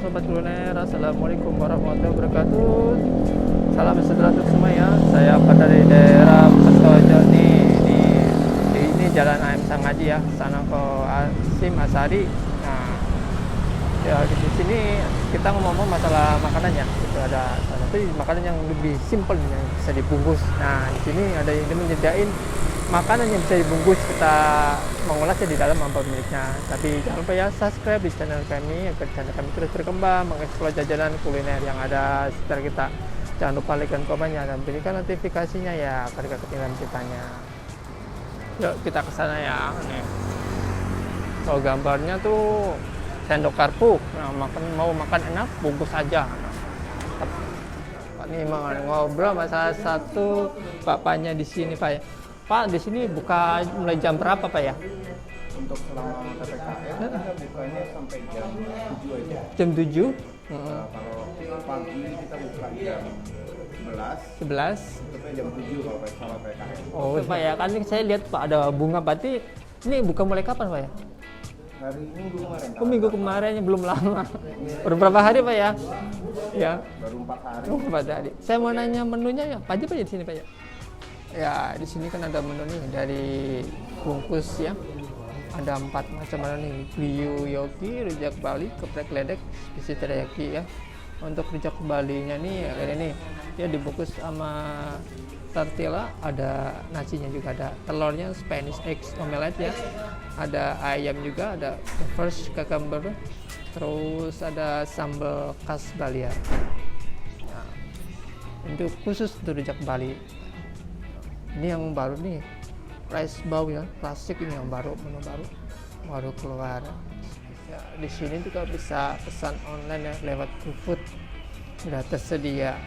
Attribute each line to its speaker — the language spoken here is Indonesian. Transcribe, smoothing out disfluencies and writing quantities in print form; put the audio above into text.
Speaker 1: Sobat Kuliner, Assalamualaikum warahmatullahi wabarakatuh. Salam sejahtera untuk semua ya. Saya pada dari daerah Petojo nih di ini Jalan AM Sangaji ya, sana ke Asim Asari. Nah, ya di sini kita ngomong masalah makanannya. Itu ada salah satu makanan yang lebih simpel yang bisa dibungkus. Nah, di sini ada yang menyediain makanan yang bisa dibungkus, kita mengulasnya di dalam amplop miliknya. Tapi jangan lupa ya subscribe di channel kami agar channel kami terus berkembang, mengeksplor jajanan kuliner yang ada sekitar kita. Jangan lupa like dan komennya dan berikan notifikasinya ya agar tidak ketinggalan ceritanya. Yuk kita ke sana ya. Nih. Kalau gambarnya tuh sendok garpu. Nah, mau makan enak bungkus aja. Pak ini mau ngobrol sama salah satu bapaknya di sini Pak ya. Pak, di sini buka mulai jam berapa Pak ya?
Speaker 2: Untuk selama PPKM kita bukanya sampai jam 7 aja.
Speaker 1: Jam 7?
Speaker 2: Kalau pagi kita buka jam
Speaker 1: 11?
Speaker 2: tutupnya jam 7 kalau selama PPKM.
Speaker 1: Oh Pak ya, kan saya lihat Pak ada bunga batik. Ini buka mulai kapan Pak ya?
Speaker 2: Hari Minggu kemarin.
Speaker 1: Oh minggu kemarin belum lama. Baru berapa hari Pak ya? Ya.
Speaker 2: Baru 4 hari.
Speaker 1: Oh 4 hari. Saya mau nanya menunya ya, apa aja Pak ya di sini Pak ya? Ya, di sini kan ada menu nih dari bungkus ya. Ada 4 macam menu nih. Liu yoki, rujak Bali, geprek ledek, isi teriyaki ya. Untuk rujak Balinya nih kayak ini. Dia dibungkus sama tortilla, ada nasinya juga, ada telurnya Spanish eggs omelette ya. Ada ayam juga, ada fresh cucumber. Terus ada sambal khas Bali ya. Nah, untuk khusus untuk rujak Bali. Ini yang baru nih, rice bowl ya, klasik ini yang baru, menu baru keluar. Ya, di sini juga bisa pesan online ya lewat GoFood, sudah tersedia.